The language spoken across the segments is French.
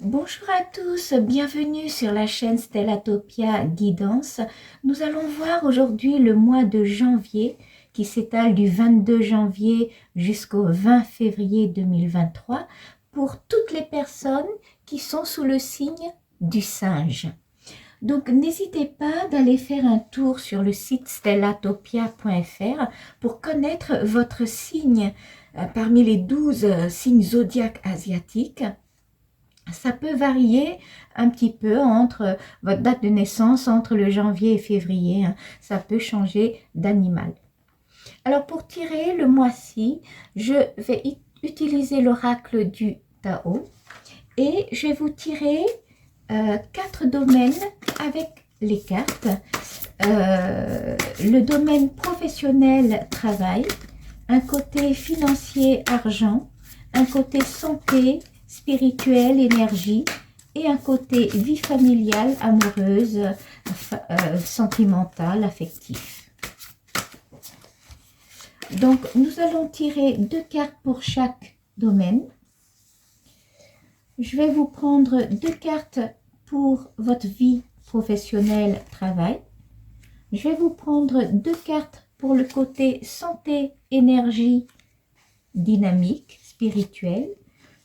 Bonjour à tous, bienvenue sur la chaîne Stellatopia Guidance. Nous allons voir aujourd'hui le mois de janvier qui s'étale du 22 janvier jusqu'au 20 février 2023 pour toutes les personnes qui sont sous le signe du singe. Donc n'hésitez pas d'aller faire un tour sur le site stellatopia.fr pour connaître votre signe parmi les 12 signes zodiaques asiatiques. Ça peut varier un petit peu entre votre date de naissance, entre le janvier et février. Ça peut changer d'animal. Alors pour tirer le mois-ci, je vais utiliser l'oracle du Tao et je vais vous tirer 4 domaines avec les cartes. Le domaine professionnel, travail, un côté financier, argent, un côté santé, spirituel, énergie, et un côté vie familiale, amoureuse, sentimentale, affective. Donc, nous allons tirer 2 cartes pour chaque domaine. Je vais vous prendre 2 cartes pour votre vie professionnelle, travail. Je vais vous prendre 2 cartes pour le côté santé, énergie, dynamique, spirituelle.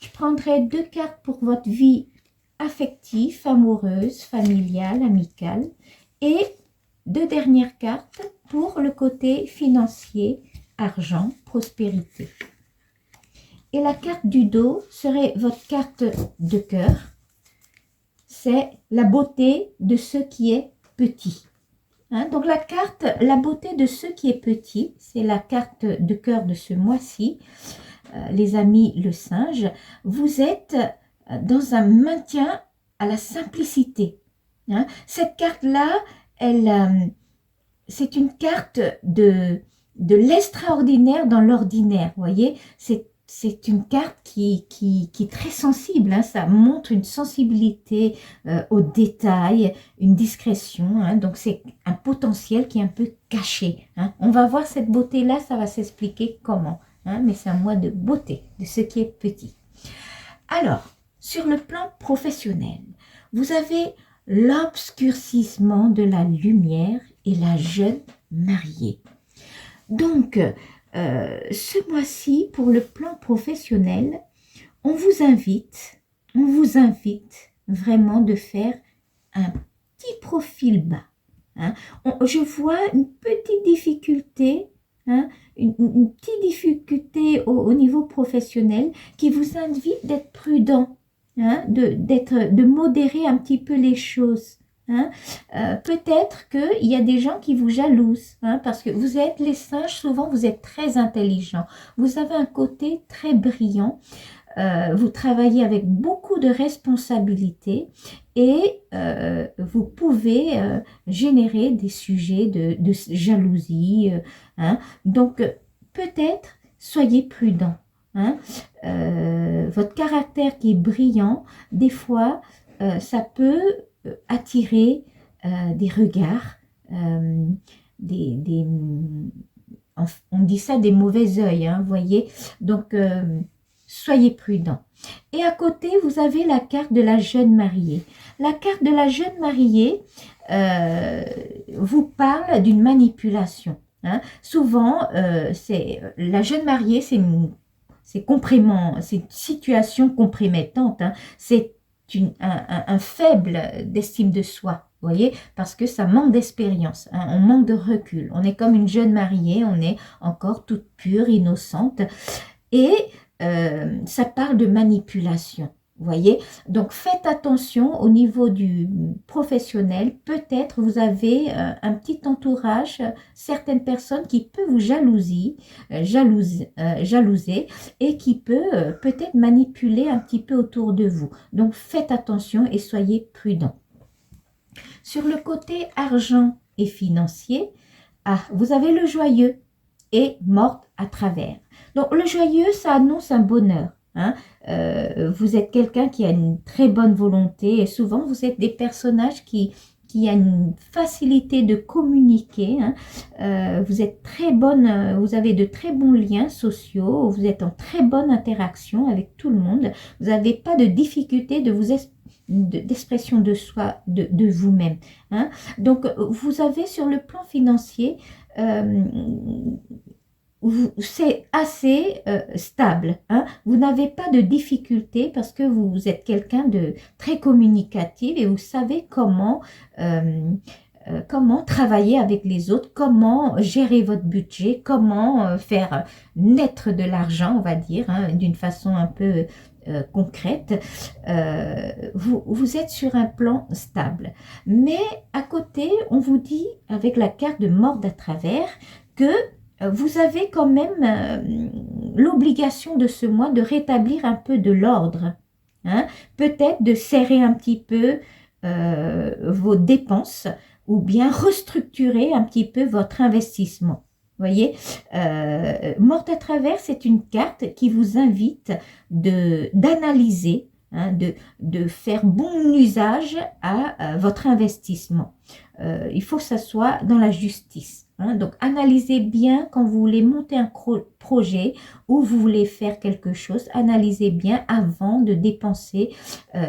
Je prendrai 2 cartes pour votre vie affective, amoureuse, familiale, amicale. Et 2 dernières cartes pour le côté financier, argent, prospérité. Et la carte du dos serait votre carte de cœur. C'est la beauté de ce qui est petit. Donc la carte, la beauté de ce qui est petit, c'est la carte de cœur de ce mois-ci. Les amis le singe, vous êtes dans un maintien à la simplicité. Cette carte-là, c'est une carte de l'extraordinaire dans l'ordinaire. Vous voyez, c'est une carte qui est très sensible. Ça montre une sensibilité aux détails, une discrétion. Donc c'est un potentiel qui est un peu caché. On va voir cette beauté-là, ça va s'expliquer comment. Mais c'est un mois de beauté, de ce qui est petit. Alors, sur le plan professionnel, vous avez l'obscurcissement de la lumière et la jeune mariée. Donc, ce mois-ci, pour le plan professionnel, on vous invite vraiment de faire un petit profil bas. Je vois une petite difficulté, une petite difficulté au niveau professionnel qui vous invite d'être prudent, de modérer un petit peu les choses. Peut-être qu'il y a des gens qui vous jalousent, parce que vous êtes les singes, souvent vous êtes très intelligents, vous avez un côté très brillant, vous travaillez avec beaucoup de responsabilités et vous pouvez générer des sujets de jalousie. Donc, peut-être, soyez prudent. Votre caractère qui est brillant, des fois, ça peut attirer des regards, on dit ça des mauvais œils, vous voyez. Donc, soyez prudent. Et à côté, vous avez la carte de la jeune mariée. La carte de la jeune mariée vous parle d'une manipulation. Souvent, la jeune mariée, c'est une situation compromettante. C'est un faible d'estime de soi. Vous voyez, parce que ça manque d'expérience, on manque de recul. On est comme une jeune mariée, on est encore toute pure, innocente. Et ça parle de manipulation, vous voyez. Donc, faites attention au niveau du professionnel. Peut-être vous avez un petit entourage, certaines personnes qui peuvent vous jalouser et qui peut peut-être manipuler un petit peu autour de vous. Donc, faites attention et soyez prudents. Sur le côté argent et financier, vous avez le joyeux et morte à travers. Donc, le joyeux, ça annonce un bonheur. Vous êtes quelqu'un qui a une très bonne volonté et souvent, vous êtes des personnages qui qui a une facilité de communiquer. Hein. Vous êtes très bonne, vous avez de très bons liens sociaux, vous êtes en très bonne interaction avec tout le monde. Vous n'avez pas de difficulté d'expression de soi, de vous-même. Hein. Donc, vous avez sur le plan financier, c'est assez stable. Hein. Vous n'avez pas de difficulté parce que vous êtes quelqu'un de très communicatif et vous savez comment travailler avec les autres, comment gérer votre budget, comment faire naître de l'argent, on va dire, hein, d'une façon un peu concrète. Vous êtes sur un plan stable. Mais à côté, on vous dit, avec la carte de mort à travers, que vous avez quand même l'obligation de ce mois de rétablir un peu de l'ordre. Hein? Peut-être de serrer un petit peu vos dépenses ou bien restructurer un petit peu votre investissement. Voyez, mort à travers, c'est une carte qui vous invite d'analyser, hein, de faire bon usage à votre investissement. Il faut que ça soit dans la justice. Hein. Donc, analysez bien quand vous voulez monter un projet ou vous voulez faire quelque chose, analysez bien avant de dépenser.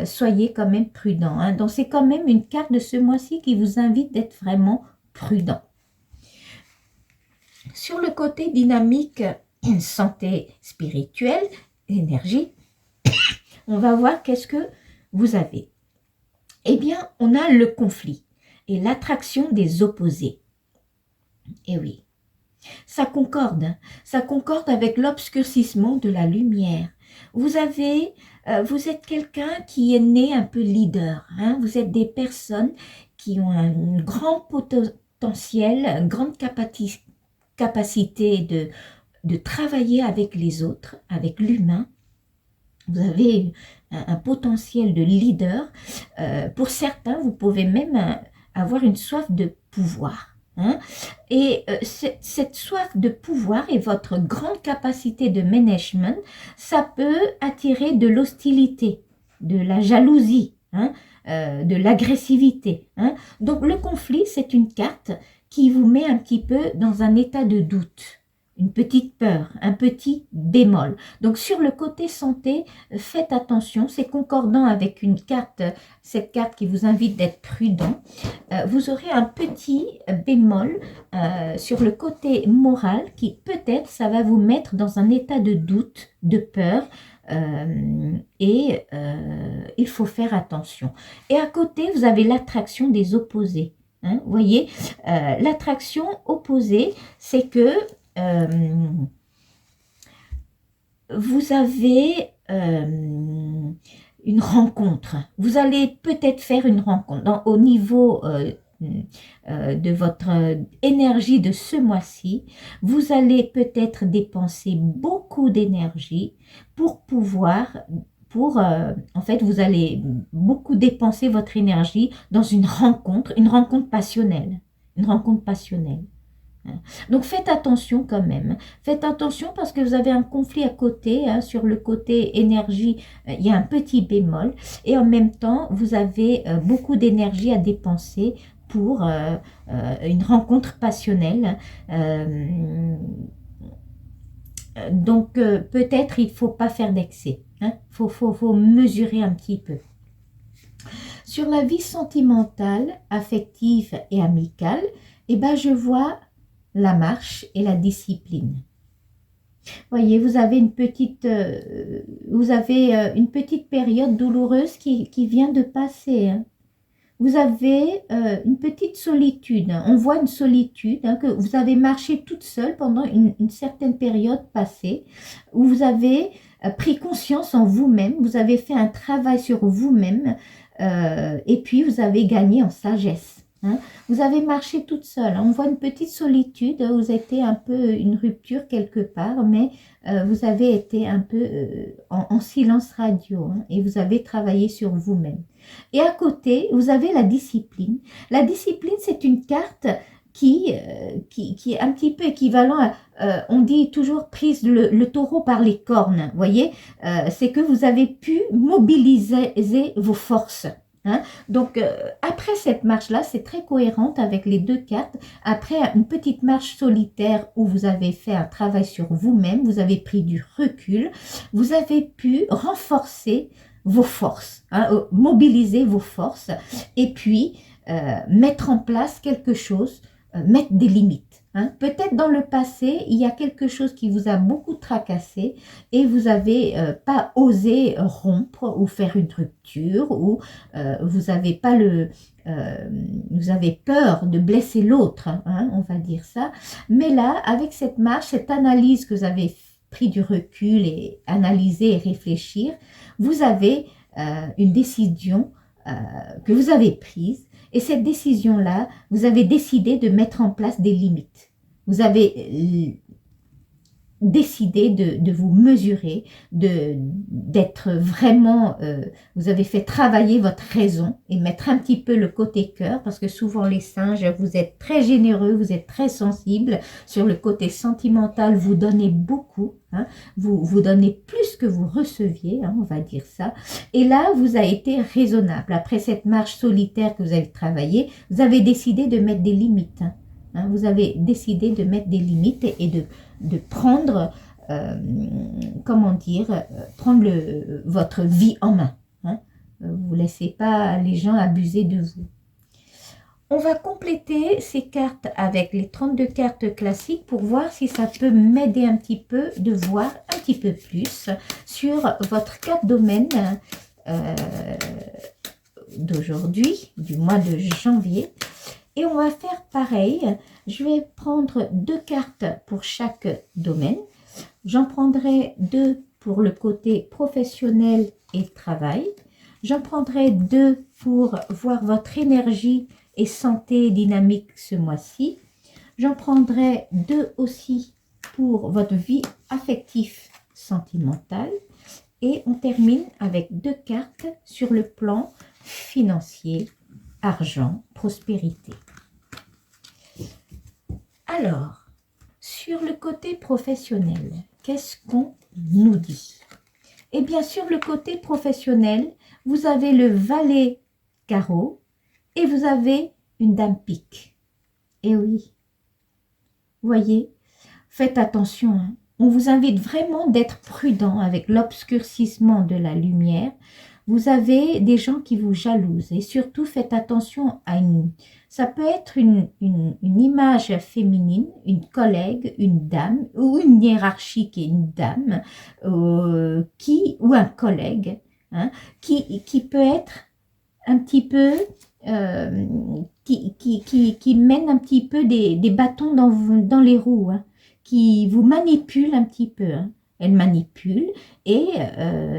Soyez quand même prudent. Hein. Donc, c'est quand même une carte de ce mois-ci qui vous invite d'être vraiment prudent. Sur le côté dynamique, santé spirituelle, énergie, on va voir qu'est-ce que vous avez. Eh bien, on a le conflit et l'attraction des opposés. Eh oui, ça concorde avec l'obscurcissement de la lumière. Vous êtes quelqu'un qui est né un peu leader. Hein? Vous êtes des personnes qui ont un grand potentiel, une grande capacité de travailler avec les autres, avec l'humain. Vous avez un potentiel de leader. Pour certains, vous pouvez même avoir une soif de pouvoir. Hein? Et cette soif de pouvoir et votre grande capacité de management, ça peut attirer de l'hostilité, de la jalousie, hein? De l'agressivité. Hein? Donc le conflit, c'est une carte qui vous met un petit peu dans un état de doute. Une petite peur, un petit bémol. Donc sur le côté santé, faites attention, c'est concordant avec une carte, cette carte qui vous invite d'être prudent. Vous aurez un petit bémol sur le côté moral qui peut-être ça va vous mettre dans un état de doute, de peur. Il faut faire attention. Et à côté, vous avez l'attraction des opposés. Hein, vous voyez, l'attraction opposée, c'est que vous avez une rencontre. Vous allez peut-être faire une rencontre au niveau de votre énergie de ce mois-ci. Vous allez peut-être dépenser beaucoup d'énergie pour pouvoir... en fait, vous allez beaucoup dépenser votre énergie dans une rencontre passionnelle. Une rencontre passionnelle. Donc faites attention quand même. Faites attention parce que vous avez un conflit à côté. Hein, sur le côté énergie, il y a un petit bémol. Et en même temps, vous avez beaucoup d'énergie à dépenser pour une rencontre passionnelle. Donc peut-être il ne faut pas faire d'excès. Hein, faut mesurer un petit peu. Sur la vie sentimentale, affective et amicale, eh ben, je vois la marche et la discipline. Voyez, vous avez une petite période douloureuse qui vient de passer. Hein. Vous avez une petite solitude. On voit une solitude, hein, que vous avez marché toute seule pendant une certaine période passée, où vous avez pris conscience en vous-même, vous avez fait un travail sur vous-même, et puis vous avez gagné en sagesse. Hein. Vous avez marché toute seule. On voit une petite solitude, vous avez un peu une rupture quelque part, mais vous avez été un peu en silence radio, hein, et vous avez travaillé sur vous-même. Et à côté, vous avez la discipline. La discipline, c'est une carte qui est un petit peu équivalent à, on dit toujours prise le taureau par les cornes, voyez, c'est que vous avez pu mobiliser vos forces. Hein? Donc, après cette marche-là, c'est très cohérente avec les deux cartes. Après une petite marche solitaire où vous avez fait un travail sur vous-même, vous avez pris du recul, vous avez pu renforcer vos forces, hein, mobiliser vos forces et puis mettre en place quelque chose, mettre des limites. Hein. Peut-être dans le passé, il y a quelque chose qui vous a beaucoup tracassé et vous n'avez pas osé rompre ou faire une rupture ou vous avez pas vous avez peur de blesser l'autre, hein, on va dire ça. Mais là, avec cette marche, cette analyse que vous avez pris du recul et analysé et réfléchir, vous avez une décision que vous avez prise. Et cette décision-là, vous avez décidé de mettre en place des limites. Vous avez décidé de vous mesurer, d'être vraiment, vous avez fait travailler votre raison et mettre un petit peu le côté cœur, parce que souvent les singes, vous êtes très généreux, vous êtes très sensible, sur le côté sentimental, vous donnez beaucoup, hein, vous donnez plus que vous receviez, hein, on va dire ça, et là, vous avez été raisonnable. Après cette marche solitaire que vous avez travaillé, vous avez décidé de mettre des limites, hein. Hein, vous avez décidé de mettre des limites et de prendre, comment dire, prendre votre vie en main. Hein. Vous ne laissez pas les gens abuser de vous. On va compléter ces cartes avec les 32 cartes classiques pour voir si ça peut m'aider un petit peu de voir un petit peu plus sur votre 4 domaines d'aujourd'hui, du mois de janvier. Et on va faire pareil, je vais prendre 2 cartes pour chaque domaine. J'en prendrai 2 pour le côté professionnel et travail. J'en prendrai 2 pour voir votre énergie et santé dynamique ce mois-ci. J'en prendrai 2 aussi pour votre vie affective sentimentale. Et on termine avec 2 cartes sur le plan financier, argent, prospérité. Alors, sur le côté professionnel, qu'est-ce qu'on nous dit? Eh bien, sur le côté professionnel, vous avez le valet carreau et vous avez une dame pique. Eh oui, voyez, faites attention, hein. On vous invite vraiment d'être prudent avec l'obscurcissement de la lumière. Vous avez des gens qui vous jalousent et surtout faites attention à ça peut être une image féminine, une collègue, une dame ou une hiérarchie qui est une dame ou un collègue, hein, qui peut être un petit peu, qui mène un petit peu des bâtons dans les roues, hein, qui vous manipule un petit peu, hein. Elle manipule et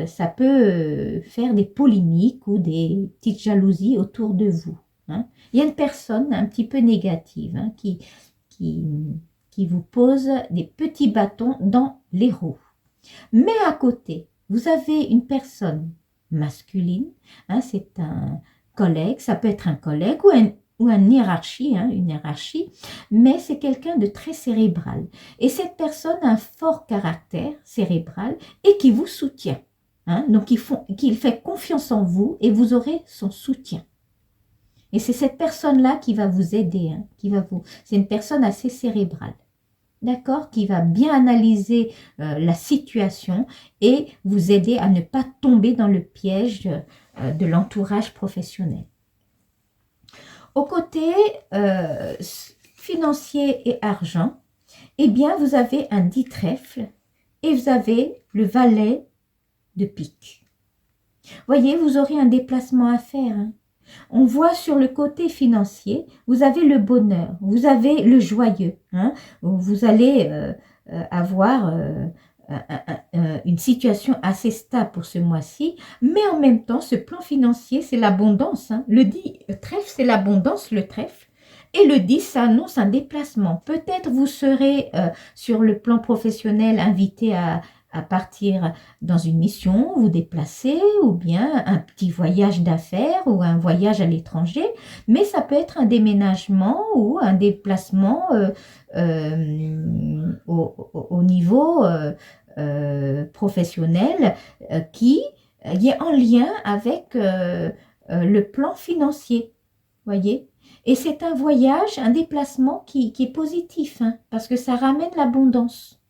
ça peut faire des polémiques ou des petites jalousies autour de vous. Hein. Il y a une personne un petit peu négative, hein, qui vous pose des petits bâtons dans les roues. Mais à côté, vous avez une personne masculine, hein, c'est un collègue, ça peut être un collègue ou une hiérarchie, hein, mais c'est quelqu'un de très cérébral. Et cette personne a un fort caractère cérébral et qui vous soutient. Hein, donc, il fait confiance en vous et vous aurez son soutien. Et c'est cette personne-là qui va vous aider, hein, c'est une personne assez cérébrale. D'accord, qui va bien analyser la situation et vous aider à ne pas tomber dans le piège de l'entourage professionnel. Au côté financier et argent, eh bien, vous avez un 10 trèfle et vous avez le valet de pique. Voyez, vous aurez un déplacement à faire. Hein. On voit sur le côté financier, vous avez le bonheur, vous avez le joyeux. Hein. Vous allez avoir une situation assez stable pour ce mois-ci, mais en même temps, ce plan financier, c'est l'abondance. Hein. Le 10 trèfle, c'est l'abondance, le trèfle. Et le 10, ça annonce un déplacement. Peut-être vous serez sur le plan professionnel invité à partir dans une mission, vous déplacer, ou bien un petit voyage d'affaires ou un voyage à l'étranger, mais ça peut être un déménagement ou un déplacement au niveau professionnel qui est en lien avec le plan financier, voyez. Et c'est un voyage, un déplacement qui est positif, hein, parce que ça ramène l'abondance.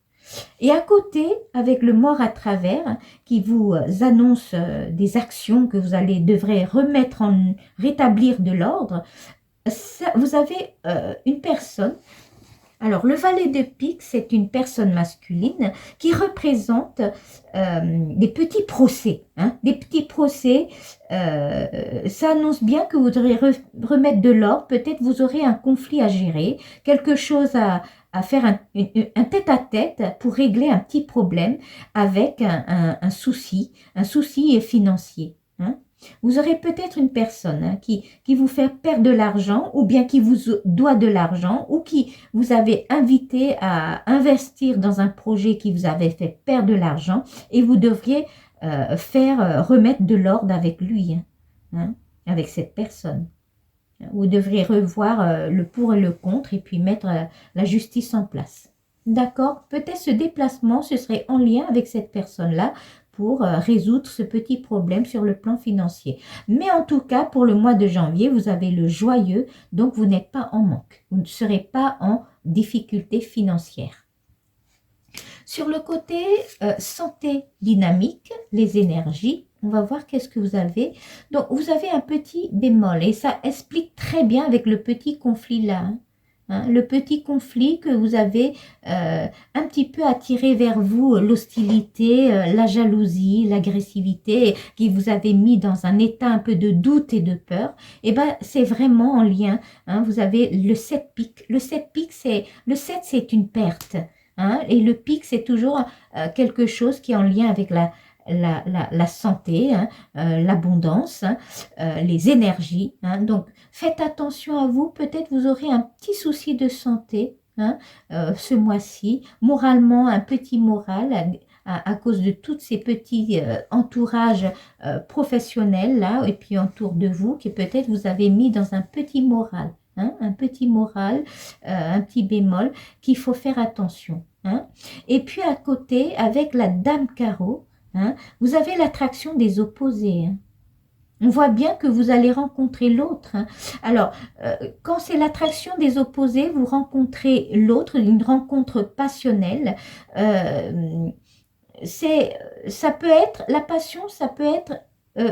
Et à côté, avec le mort à travers, qui vous annonce des actions que vous devrez rétablir de l'ordre, vous avez une personne. Alors, le valet de pique, c'est une personne masculine qui représente des petits procès. Hein, des petits procès, ça annonce bien que vous devrez remettre de l'ordre. Peut-être vous aurez un conflit à gérer, quelque chose à faire un tête-à-tête pour régler un petit problème avec un souci financier. Hein. Vous aurez peut-être une personne hein, qui vous fait perdre de l'argent ou bien qui vous doit de l'argent ou qui vous avez invité à investir dans un projet qui vous avait fait perdre de l'argent et vous devriez remettre de l'ordre avec lui, hein, avec cette personne. Vous devriez revoir le pour et le contre et puis mettre la justice en place. D'accord? Peut-être ce déplacement, ce serait en lien avec cette personne-là pour résoudre ce petit problème sur le plan financier. Mais en tout cas, pour le mois de janvier, vous avez le joyeux, donc vous n'êtes pas en manque. Vous ne serez pas en difficulté financière. Sur le côté santé dynamique, les énergies, on va voir qu'est-ce que vous avez. Donc, vous avez un petit bémol et ça explique très bien avec le petit conflit là. Hein, le petit conflit que vous avez un petit peu attiré vers vous, l'hostilité, la jalousie, l'agressivité, qui vous avez mis dans un état un peu de doute et de peur, et ben c'est vraiment en lien. Hein, vous avez le 7 pique. Le 7 pique, le 7 c'est une perte. Hein, et le pique, c'est toujours quelque chose qui est en lien avec la santé, hein, l'abondance, hein, les énergies. Hein. Donc, faites attention à vous. Peut-être vous aurez un petit souci de santé hein, ce mois-ci. Moralement, un petit moral à cause de tous ces petits entourages professionnels là, et puis autour de vous, qui peut-être vous avez mis dans un petit moral. Hein, un petit moral, un petit bémol, qu'il faut faire attention. Hein. Et puis à côté, avec la dame carreau, hein, vous avez l'attraction des opposés. Hein. On voit bien que vous allez rencontrer l'autre. Hein. Alors, quand c'est l'attraction des opposés, vous rencontrez l'autre, une rencontre passionnelle. Ça peut être, la passion, ça peut être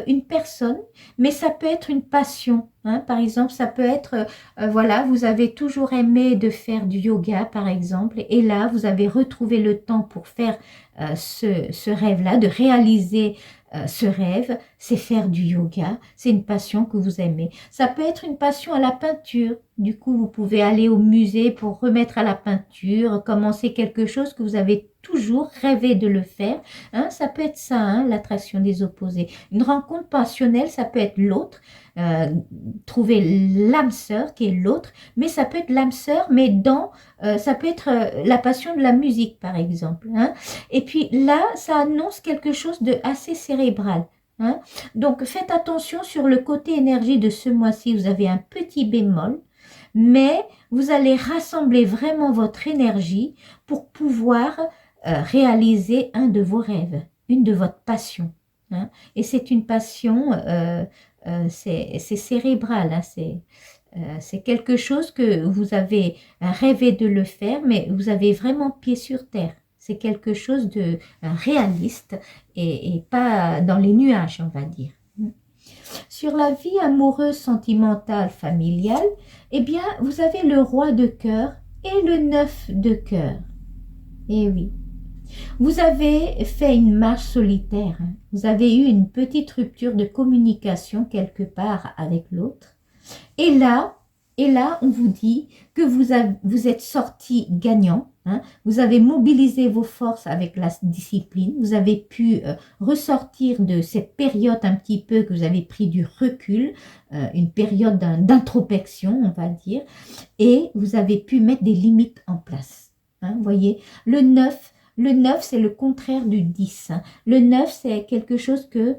une personne, mais ça peut être une passion. Hein. Par exemple, ça peut être, voilà, vous avez toujours aimé de faire du yoga, par exemple, et là, vous avez retrouvé le temps pour faire ce rêve-là, de réaliser ce rêve, c'est faire du yoga, c'est une passion que vous aimez. Ça peut être une passion à la peinture, du coup, vous pouvez aller au musée pour remettre à la peinture, commencer quelque chose que vous avez toujours rêvé de le faire. Hein, ça peut être ça, hein, l'attraction des opposés. Une rencontre passionnelle, ça peut être l'autre, trouver l'âme sœur qui est l'autre, mais ça peut être l'âme sœur, mais ça peut être la passion de la musique, par exemple. Hein. Et puis là, ça annonce quelque chose de assez cérébral. Hein. Donc, faites attention sur le côté énergie de ce mois-ci. Vous avez un petit bémol, mais vous allez rassembler vraiment votre énergie pour pouvoir réaliser un de vos rêves, une de votre passion. Hein. Et c'est une passion, c'est cérébral, hein, c'est quelque chose que vous avez rêvé de le faire, mais vous avez vraiment pied sur terre. C'est quelque chose de réaliste et pas dans les nuages, on va dire. Sur la vie amoureuse, sentimentale, familiale, eh bien, vous avez le roi de cœur et le 9 de cœur. Eh oui. Vous avez fait une marche solitaire. Hein. Vous avez eu une petite rupture de communication quelque part avec l'autre. Et là, on vous dit que vous êtes sorti gagnant. Hein. Vous avez mobilisé vos forces avec la discipline. Vous avez pu ressortir de cette période un petit peu que vous avez pris du recul, une période d'introspection, on va dire. Et vous avez pu mettre des limites en place. Hein. Vous voyez, le 9, c'est le contraire du 10. Hein. Le 9, c'est quelque chose que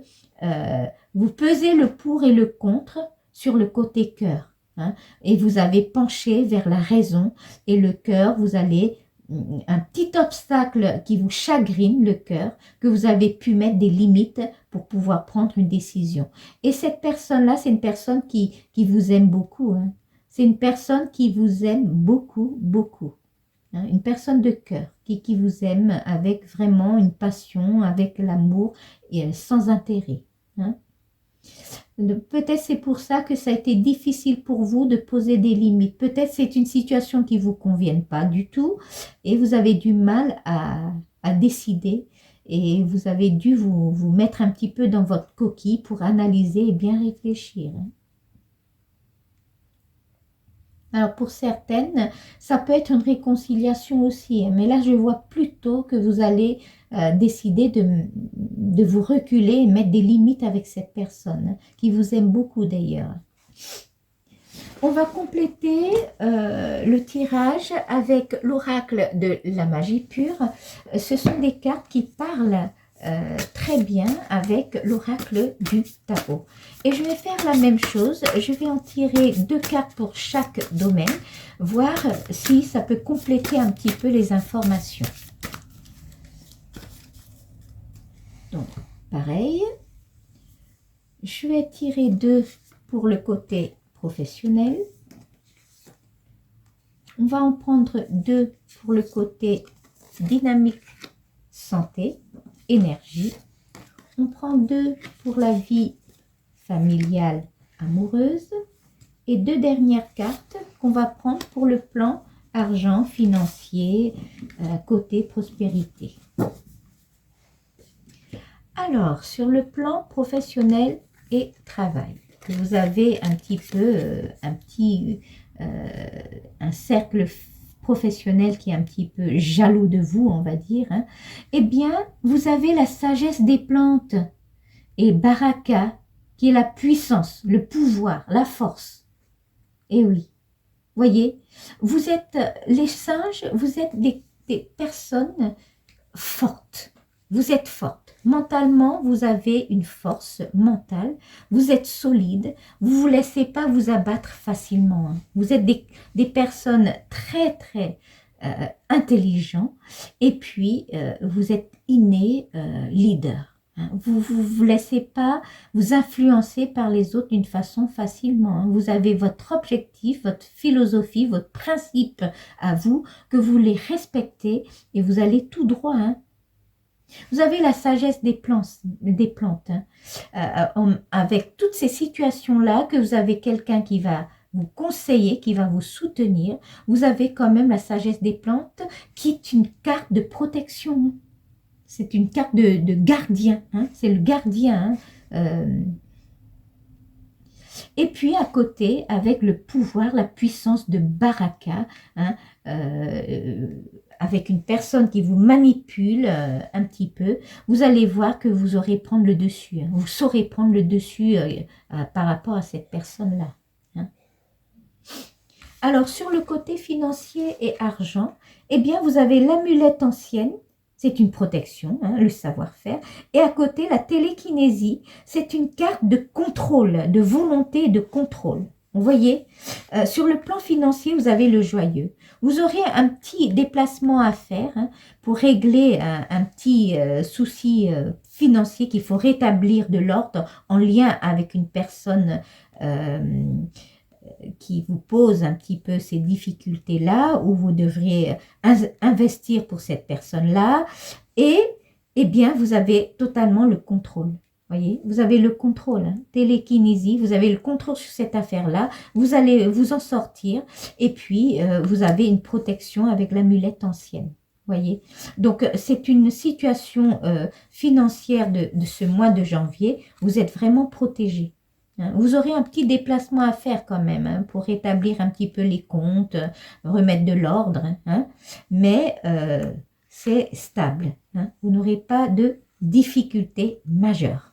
vous pesez le pour et le contre sur le côté cœur. Hein, et vous avez penché vers la raison et le cœur, vous allez, un petit obstacle qui vous chagrine le cœur, que vous avez pu mettre des limites pour pouvoir prendre une décision. Et cette personne-là, c'est une personne qui vous aime beaucoup. Hein. C'est une personne qui vous aime beaucoup, beaucoup. Hein. Une personne de cœur qui vous aime avec vraiment une passion, avec l'amour et sans intérêt. Hein. Peut-être c'est pour ça que ça a été difficile pour vous de poser des limites. Peut-être c'est une situation qui ne vous convienne pas du tout et vous avez du mal à décider et vous avez dû vous mettre un petit peu dans votre coquille pour analyser et bien réfléchir. Alors pour certaines, ça peut être une réconciliation aussi, mais là je vois plutôt que vous allez décider de vous reculer et mettre des limites avec cette personne, qui vous aime beaucoup d'ailleurs. On va compléter le tirage avec l'oracle de la magie pure. Ce sont des cartes qui parlent très bien avec l'oracle du tarot. Et je vais faire la même chose, je vais en tirer 2 cartes pour chaque domaine, voir si ça peut compléter un petit peu les informations. Donc, pareil, je vais tirer 2 pour le côté professionnel. On va en prendre 2 pour le côté dynamique, santé, énergie. On prend 2 pour la vie familiale, amoureuse. Et 2 dernières cartes qu'on va prendre pour le plan argent, financier, côté prospérité. Alors, sur le plan professionnel et travail, vous avez un petit peu, un cercle professionnel qui est un petit peu jaloux de vous, on va dire, hein. Eh bien, vous avez la sagesse des plantes et Baraka, qui est la puissance, le pouvoir, la force. Eh oui, voyez, vous êtes les singes, vous êtes des personnes fortes. Vous êtes forte. Mentalement, vous avez une force mentale. Vous êtes solide. Vous ne vous laissez pas vous abattre facilement. Hein. Vous êtes des personnes très, très intelligentes. Et puis, vous êtes innés leader. Hein. Vous ne vous laissez pas vous influencer par les autres d'une façon facilement. Hein. Vous avez votre objectif, votre philosophie, votre principe à vous, que vous les respectez et vous allez tout droit. Hein. Vous avez la sagesse des plantes, hein. Avec toutes ces situations-là, que vous avez quelqu'un qui va vous conseiller, qui va vous soutenir, vous avez quand même la sagesse des plantes qui est une carte de protection. C'est une carte de gardien, hein. C'est le gardien. Hein. Et puis à côté, avec le pouvoir, la puissance de Baraka, hein, avec une personne qui vous manipule un petit peu, vous allez voir que vous aurez prendre le dessus. Hein. Vous saurez prendre le dessus par rapport à cette personne-là. Hein. Alors, sur le côté financier et argent, eh bien, vous avez l'amulette ancienne. C'est une protection, hein, le savoir-faire. Et à côté, la télékinésie, c'est une carte de contrôle, de volonté et de contrôle. Vous voyez, sur le plan financier, vous avez le joyeux. Vous aurez un petit déplacement à faire hein, pour régler un petit souci financier qu'il faut rétablir de l'ordre en lien avec une personne qui vous pose un petit peu ces difficultés-là, où vous devriez investir pour cette personne-là. Et, eh bien, vous avez totalement le contrôle. Voyez, vous avez le contrôle, hein, télékinésie, vous avez le contrôle sur cette affaire-là, vous allez vous en sortir, et puis vous avez une protection avec l'amulette ancienne. Voyez, donc c'est une situation financière de ce mois de janvier, vous êtes vraiment protégé. Hein. Vous aurez un petit déplacement à faire quand même, hein, pour rétablir un petit peu les comptes, remettre de l'ordre, hein, mais c'est stable, hein, vous n'aurez pas de difficultés majeures.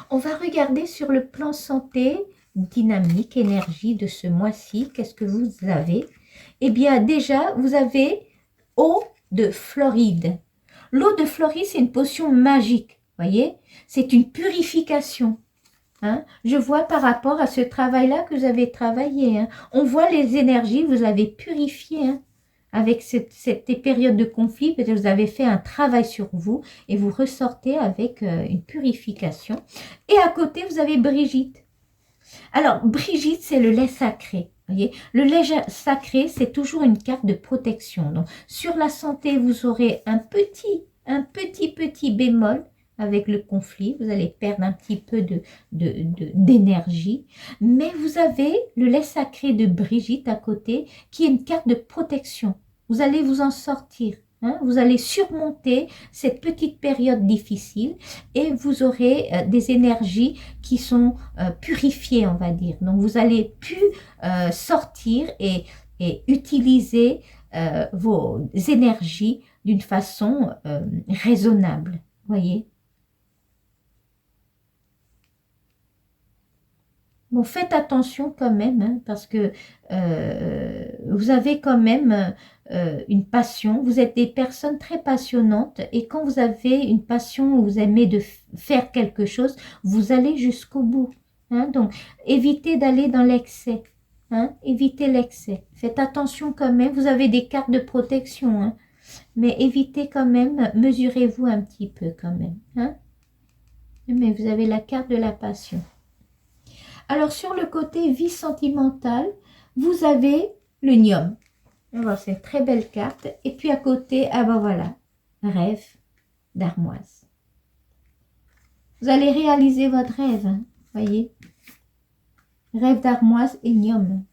On va regarder sur le plan santé, dynamique, énergie de ce mois-ci. Qu'est-ce que vous avez? Eh bien, déjà, vous avez eau de Floride. L'eau de Floride, c'est une potion magique, voyez? C'est une purification. Hein? Je vois par rapport à ce travail-là que vous avez travaillé. Hein? On voit les énergies, vous avez purifié. Hein? avec cette période de conflit, peut-être vous avez fait un travail sur vous et vous ressortez avec une purification. Et à côté, vous avez Brigitte. Alors, Brigitte, c'est le lait sacré. Voyez, le lait sacré, c'est toujours une carte de protection. Donc, sur la santé, vous aurez un petit bémol avec le conflit. Vous allez perdre un petit peu d'énergie. Mais vous avez le lait sacré de Brigitte à côté, qui est une carte de protection. Vous allez vous en sortir. Hein, vous allez surmonter cette petite période difficile et vous aurez des énergies qui sont purifiées, on va dire. Donc, vous allez plus sortir et utiliser vos énergies d'une façon raisonnable. Voyez? Bon, faites attention quand même, hein, parce que vous avez quand même une passion. Vous êtes des personnes très passionnantes et quand vous avez une passion, vous aimez de faire quelque chose, vous allez jusqu'au bout. Hein, donc, évitez d'aller dans l'excès. Hein, évitez l'excès. Faites attention quand même. Vous avez des cartes de protection, hein, mais évitez quand même, mesurez-vous un petit peu quand même. Hein. Mais vous avez la carte de la passion. Alors, sur le côté vie sentimentale, vous avez le Nium. Alors, c'est une très belle carte. Et puis, à côté, ah ben voilà, rêve d'armoise. Vous allez réaliser votre rêve, hein, voyez. Rêve d'armoise et Nium.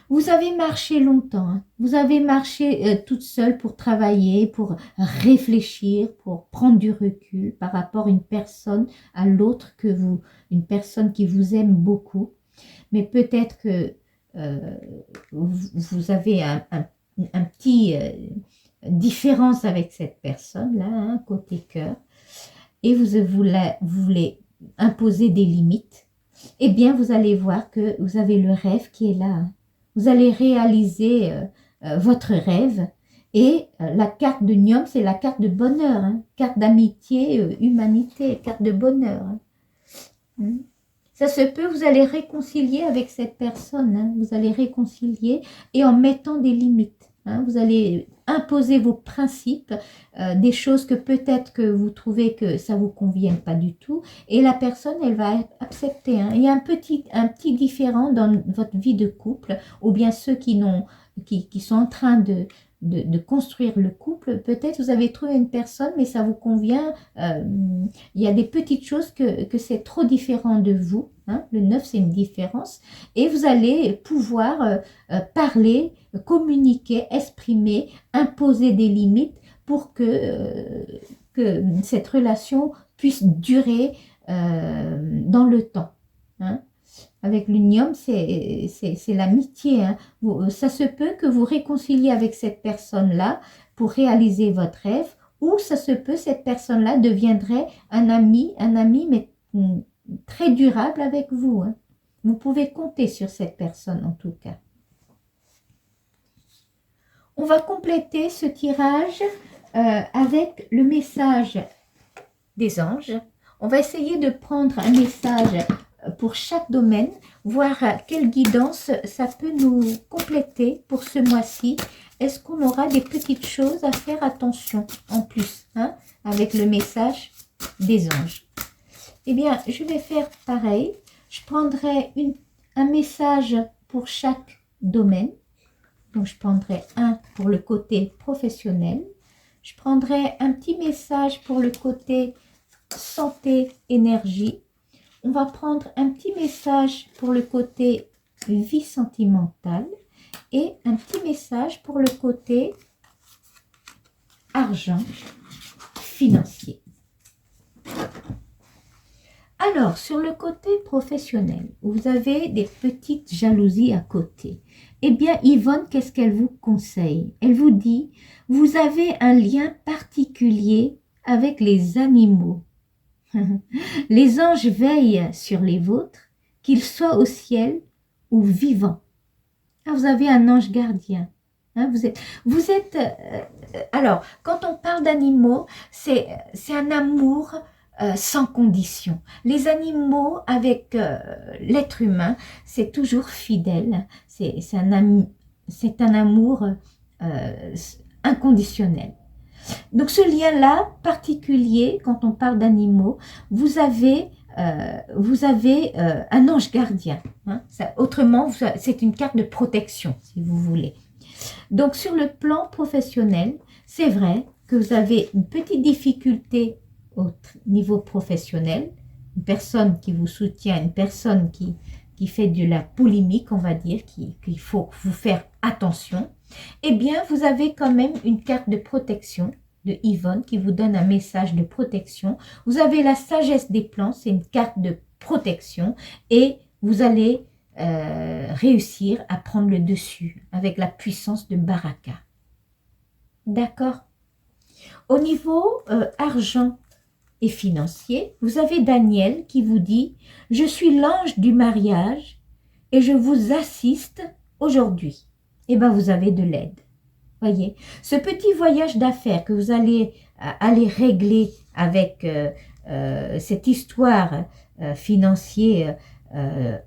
Vous avez marché longtemps. Hein. Vous avez marché toute seule pour travailler, pour réfléchir, pour prendre du recul par rapport à une personne, à l'autre que vous, une personne qui vous aime beaucoup. Mais peut-être que vous avez un petit différence avec cette personne-là, hein, côté cœur, et vous voulez imposer des limites. Eh bien, vous allez voir que vous avez le rêve qui est là. Hein. Vous allez réaliser votre rêve. Et la carte de Nium, c'est la carte de bonheur. Hein. Carte d'amitié, humanité, carte de bonheur. Hein. Ça se peut, vous allez réconcilier avec cette personne. Hein. Vous allez réconcilier et en mettant des limites. Hein. Vous allez imposer vos principes, des choses que peut-être que vous trouvez que ça ne vous convienne pas du tout. Et la personne, elle va accepter. Hein. Il y a un petit différent dans votre vie de couple, ou bien ceux qui sont en train de construire le couple. Peut-être vous avez trouvé une personne, mais ça vous convient. Il y a des petites choses que c'est trop différent de vous. Hein. Le 9, c'est une différence. Et vous allez pouvoir parler, communiquer, exprimer, imposer des limites pour que cette relation puisse durer dans le temps. Hein. Avec l'union, c'est l'amitié. Hein. Ça se peut que vous réconciliez avec cette personne-là pour réaliser votre rêve, ou ça se peut cette personne-là deviendrait un ami mais très durable avec vous. Hein. Vous pouvez compter sur cette personne en tout cas. On va compléter ce tirage avec le message des anges. On va essayer de prendre un message pour chaque domaine, voir quelle guidance ça peut nous compléter pour ce mois-ci. Est-ce qu'on aura des petites choses à faire attention en plus, hein, avec le message des anges? Eh bien, je vais faire pareil. Je prendrai un message pour chaque domaine. Donc, je prendrai un pour le côté professionnel. Je prendrai un petit message pour le côté santé, énergie. On va prendre un petit message pour le côté vie sentimentale et un petit message pour le côté argent, financier. Alors, sur le côté professionnel, vous avez des petites jalousies à côté. Eh bien, Yvonne, qu'est-ce qu'elle vous conseille? Elle vous dit, vous avez un lien particulier avec les animaux. Les anges veillent sur les vôtres, qu'ils soient au ciel ou vivants. Ah, vous avez un ange gardien. Hein, vous êtes alors, quand on parle d'animaux, c'est un amour sans condition. Les animaux avec l'être humain, c'est toujours fidèle. C'est un c'est un amour inconditionnel. Donc ce lien-là particulier, quand on parle d'animaux, vous avez un ange gardien. Hein. Autrement, c'est une carte de protection, si vous voulez. Donc sur le plan professionnel, c'est vrai que vous avez une petite difficulté au niveau professionnel, une personne qui vous soutient, une personne qui fait de la polémique, on va dire, qu'il faut vous faire attention, eh bien, vous avez quand même une carte de protection de Yvonne qui vous donne un message de protection. Vous avez la sagesse des plans, c'est une carte de protection et vous allez réussir à prendre le dessus avec la puissance de Baraka. D'accord? Au niveau argent et financier, vous avez Daniel qui vous dit « Je suis l'ange du mariage et je vous assiste aujourd'hui. » Eh bien, vous avez de l'aide. Voyez, ce petit voyage d'affaires que vous allez aller régler avec cette histoire financière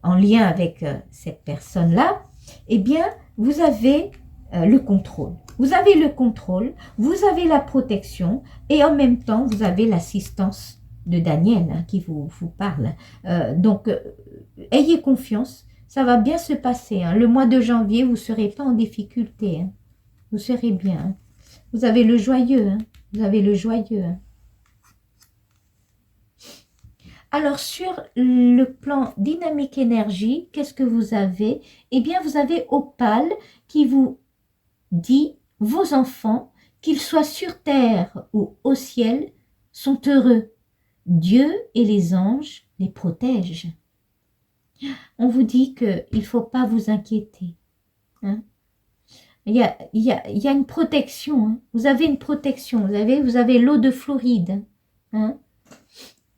en lien avec cette personne-là, eh bien, vous avez le contrôle. Vous avez le contrôle, vous avez la protection et en même temps, vous avez l'assistance de Daniel hein, qui vous parle. Donc, ayez confiance, ça va bien se passer. Hein. Le mois de janvier, vous ne serez pas en difficulté. Hein. Vous serez bien. Hein. Vous avez le joyeux. Hein. Vous avez le joyeux. Hein. Alors, sur le plan dynamique énergie, qu'est-ce que vous avez? Eh bien, vous avez Opale qui vous dit « Vos enfants, qu'ils soient sur terre ou au ciel, sont heureux. Dieu et les anges les protègent. » On vous dit qu'il ne faut pas vous inquiéter. Hein. Il y a une protection. Hein. Vous avez une protection. Vous avez l'eau de Floride. Hein.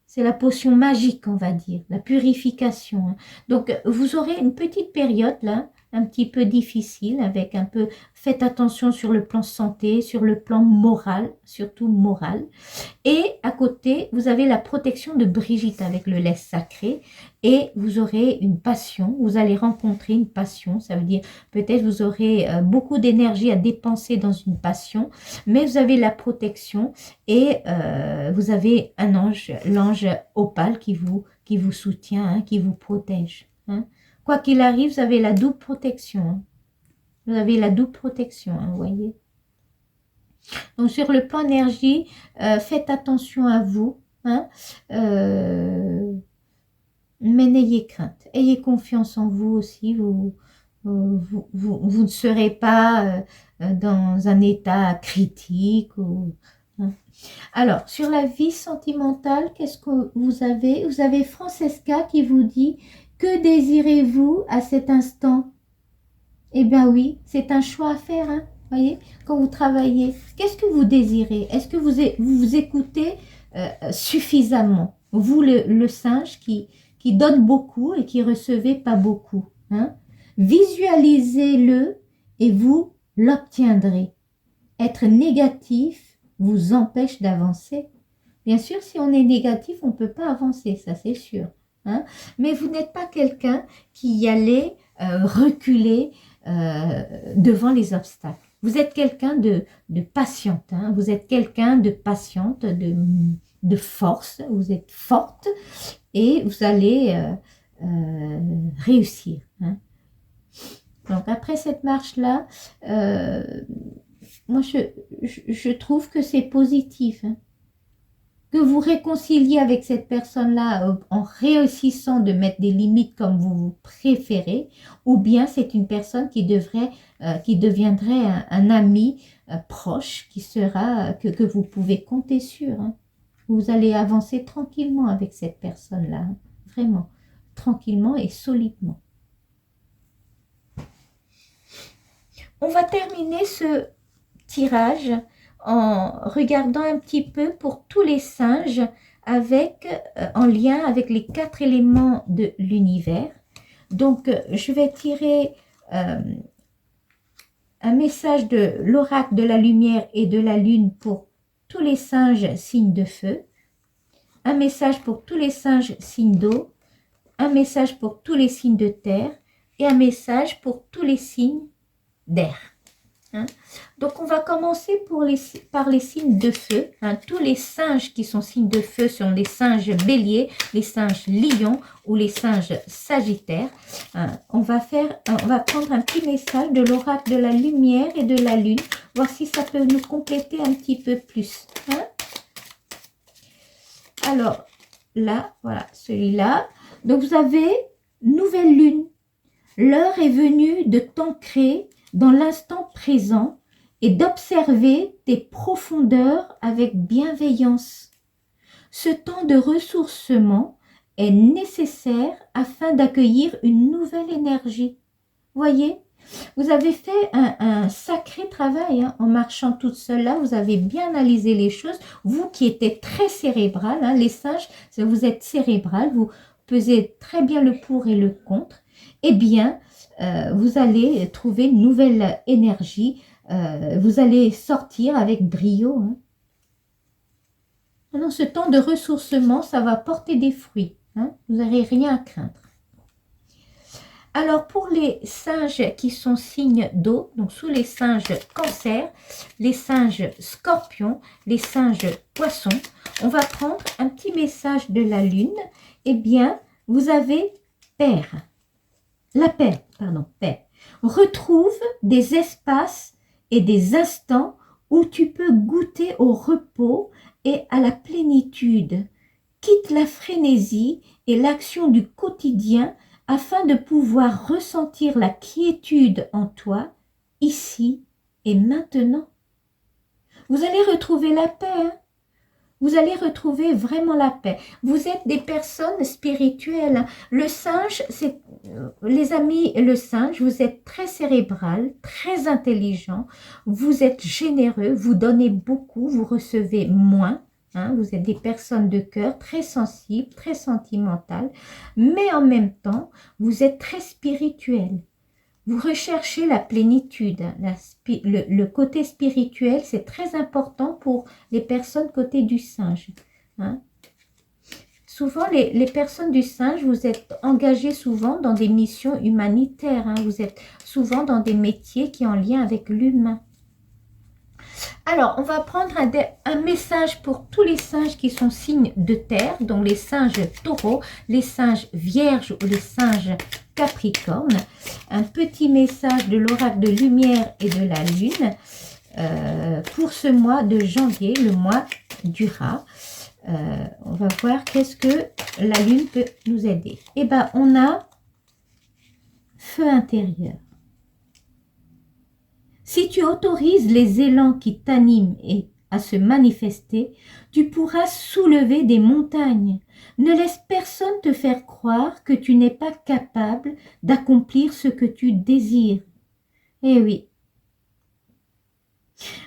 C'est la potion magique, on va dire. La purification. Hein. Donc, vous aurez une petite période, là, un petit peu difficile, avec un peu... Faites attention sur le plan santé, sur le plan moral, surtout moral. Et à côté, vous avez la protection de Brigitte avec le lait sacré. Et vous aurez une passion, vous allez rencontrer une passion. Ça veut dire, peut-être vous aurez beaucoup d'énergie à dépenser dans une passion. Mais vous avez la protection et vous avez un ange, l'ange Opale qui vous soutient, hein, qui vous protège. Hein. Quoi qu'il arrive, vous avez la double protection. Hein. Vous avez la double protection, hein, vous voyez. Donc, sur le plan énergie, faites attention à vous. Hein, mais n'ayez crainte. Ayez confiance en vous aussi. Vous ne serez pas dans un état critique. Hein. Alors, sur la vie sentimentale, qu'est-ce que vous avez? Vous avez Francesca qui vous dit « Que désirez-vous à cet instant ?» Eh bien oui, c'est un choix à faire, hein, voyez, quand vous travaillez. Qu'est-ce que vous désirez? Est-ce que vous écoutez suffisamment? Vous, le singe qui donne beaucoup et qui recevez pas beaucoup. Hein? Visualisez-le et vous l'obtiendrez. Être négatif vous empêche d'avancer. Bien sûr, si on est négatif, on ne peut pas avancer, ça c'est sûr. Hein? Mais vous n'êtes pas quelqu'un qui allait reculer devant les obstacles. Vous êtes quelqu'un de patiente, hein? Vous êtes quelqu'un de patiente, de force, vous êtes forte et vous allez réussir. Hein? Donc après cette marche-là, moi je trouve que c'est positif. Hein? Que vous réconciliez avec cette personne-là en réussissant de mettre des limites comme vous préférez, ou bien c'est une personne qui deviendrait un ami proche, qui sera que vous pouvez compter sur. Hein. Vous allez avancer tranquillement avec cette personne-là, hein. Vraiment, tranquillement et solidement. On va terminer ce tirage en regardant un petit peu pour tous les singes en lien avec les 4 éléments de l'univers. Donc, je vais tirer un message de l'oracle de la lumière et de la lune pour tous les singes signes de feu, un message pour tous les singes signes d'eau, un message pour tous les signes de terre et un message pour tous les signes d'air. Hein. Donc, on va commencer par les signes de feu. Hein. Tous les singes qui sont signes de feu sont les singes béliers, les singes lions ou les singes sagittaires. Hein. On va prendre un petit message de l'oracle de la lumière et de la lune, voir si ça peut nous compléter un petit peu plus. Hein. Alors, là, voilà, celui-là. Donc, vous avez nouvelle lune. L'heure est venue de t'ancrer dans l'instant présent et d'observer tes profondeurs avec bienveillance. Ce temps de ressourcement est nécessaire afin d'accueillir une nouvelle énergie. Voyez, vous avez fait un sacré travail hein, en marchant toute seule là. Vous avez bien analysé les choses. Vous qui étiez très cérébral, hein, les singes, vous êtes cérébral, vous pesez très bien le pour et le contre. Eh bien, vous allez trouver une nouvelle énergie. Vous allez sortir avec brio. Hein. Maintenant, ce temps de ressourcement, ça va porter des fruits. Hein. Vous n'aurez rien à craindre. Alors, pour les singes qui sont signes d'eau, donc sous les singes cancer, les singes scorpions, les singes poissons, on va prendre un petit message de la lune. Eh bien, vous avez paix. La paix, pardon, paix. Retrouve des espaces et des instants où tu peux goûter au repos et à la plénitude. Quitte la frénésie et l'action du quotidien afin de pouvoir ressentir la quiétude en toi, ici et maintenant. Vous allez retrouver la paix, hein? Vous allez retrouver vraiment la paix. Vous êtes des personnes spirituelles. Le singe, c'est les amis, le singe, vous êtes très cérébral, très intelligent, vous êtes généreux, vous donnez beaucoup, vous recevez moins. Hein, vous êtes des personnes de cœur très sensibles, très sentimentales, mais en même temps, vous êtes très spirituels. Vous recherchez la plénitude. Le côté spirituel, c'est très important pour les personnes côté du singe. Hein. Souvent, les personnes du singe, vous êtes engagées souvent dans des missions humanitaires. Hein. Vous êtes souvent dans des métiers qui sont en lien avec l'humain. Alors, on va prendre un message pour tous les singes qui sont signes de terre, donc les singes taureaux, les singes vierges ou les singes capricornes. Un petit message de l'oracle de lumière et de la lune pour ce mois de janvier, le mois du rat. On va voir qu'est-ce que la lune peut nous aider. Eh bien, on a feu intérieur. Si tu autorises les élans qui t'animent et à se manifester, tu pourras soulever des montagnes. Ne laisse personne te faire croire que tu n'es pas capable d'accomplir ce que tu désires. Eh oui,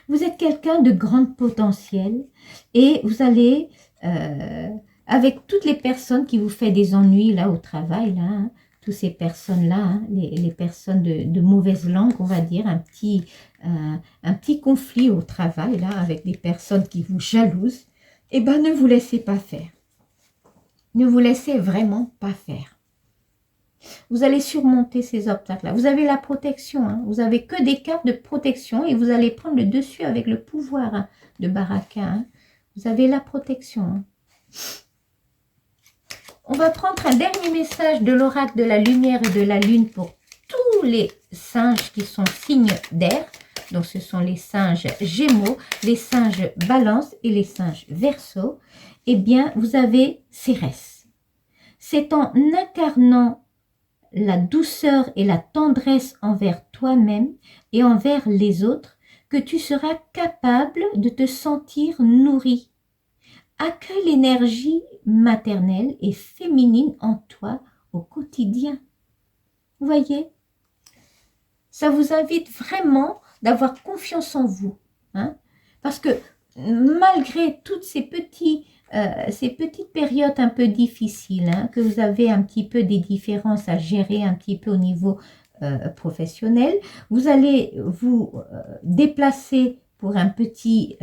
vous êtes quelqu'un de grand potentiel et vous allez, avec toutes les personnes qui vous font des ennuis là au travail, là, hein, toutes ces personnes-là, hein, les personnes de mauvaise langue, on va dire, un petit conflit au travail, là, avec des personnes qui vous jalousent, eh bien, ne vous laissez pas faire. Ne vous laissez vraiment pas faire. Vous allez surmonter ces obstacles-là. Vous avez la protection, hein. Vous n'avez que des cartes de protection et vous allez prendre le dessus avec le pouvoir hein, de Baraka. Hein. Vous avez la protection. Hein. On va prendre un dernier message de l'oracle de la lumière et de la lune pour tous les singes qui sont signes d'air. Donc, ce sont les singes gémeaux, les singes balance et les singes verseau. Eh bien, vous avez Cérès. C'est en incarnant la douceur et la tendresse envers toi-même et envers les autres que tu seras capable de te sentir nourri. Accueille l'énergie maternelle et féminine en toi au quotidien. Vous voyez? Ça vous invite vraiment d'avoir confiance en vous. Hein? Parce que malgré toutes ces petites périodes un peu difficiles, hein, que vous avez un petit peu des différences à gérer un petit peu au niveau professionnel, vous allez vous déplacer pour un petit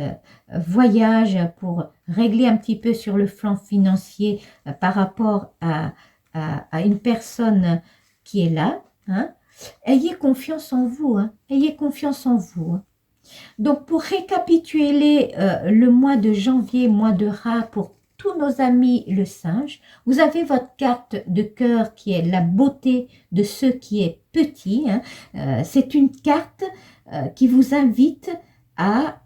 voyage, pour régler un petit peu sur le plan financier par rapport à une personne qui est là. Hein. Ayez confiance en vous, hein. Ayez confiance en vous. Hein. Donc, pour récapituler le mois de janvier, mois de rat, pour tous nos amis le singe, vous avez votre carte de cœur qui est la beauté de ce qui est petit. Hein. C'est une carte qui vous invite à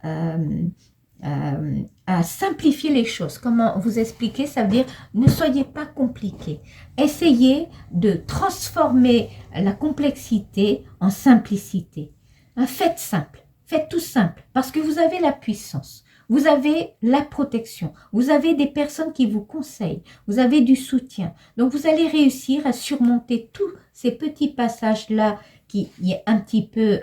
simplifier les choses. Comment vous expliquer? Ça veut dire, ne soyez pas compliqués. Essayez de transformer la complexité en simplicité. Hein, faites simple. Faites tout simple, parce que vous avez la puissance, vous avez la protection, vous avez des personnes qui vous conseillent, vous avez du soutien. Donc, vous allez réussir à surmonter tous ces petits passages-là qui est un petit peu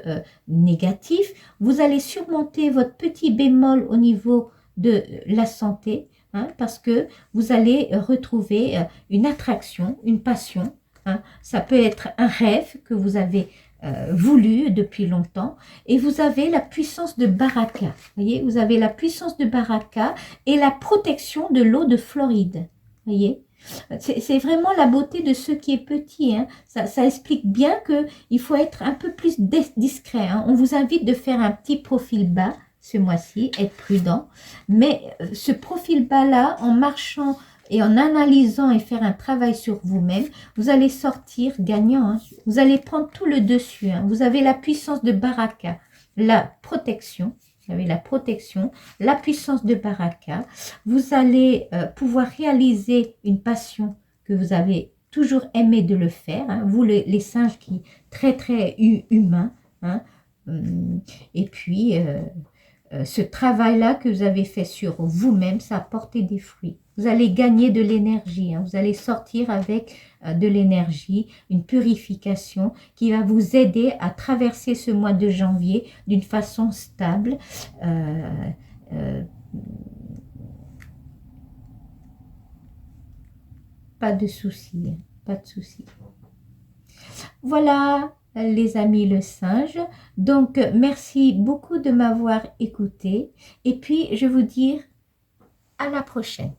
négatif. Vous allez surmonter votre petit bémol au niveau de la santé, hein, parce que vous allez retrouver une attraction, une passion. Hein. Ça peut être un rêve que vous avez voulu depuis longtemps, et vous avez la puissance de Baraka. Voyez, vous avez la puissance de Baraka et la protection de l'eau de Floride. Voyez, c'est vraiment la beauté de ce qui est petit. Hein. Ça explique bien qu'il faut être un peu plus discret. Hein. On vous invite de faire un petit profil bas ce mois-ci, être prudent. Mais ce profil bas-là, en marchant et en analysant et faire un travail sur vous-même, vous allez sortir gagnant. Hein. Vous allez prendre tout le dessus. Hein. Vous avez la puissance de Baraka, la protection. Vous avez la protection, la puissance de Baraka. Vous allez pouvoir réaliser une passion que vous avez toujours aimé de le faire. Hein. Vous, les singes qui très humains. Hein. Et puis, ce travail-là que vous avez fait sur vous-même, ça a porté des fruits. Vous allez gagner de l'énergie. Hein. Vous allez sortir avec de l'énergie, une purification qui va vous aider à traverser ce mois de janvier d'une façon stable. Pas de soucis. Hein. Pas de soucis. Voilà les amis le singe. Donc, merci beaucoup de m'avoir écouté. Et puis, je vous dis à la prochaine.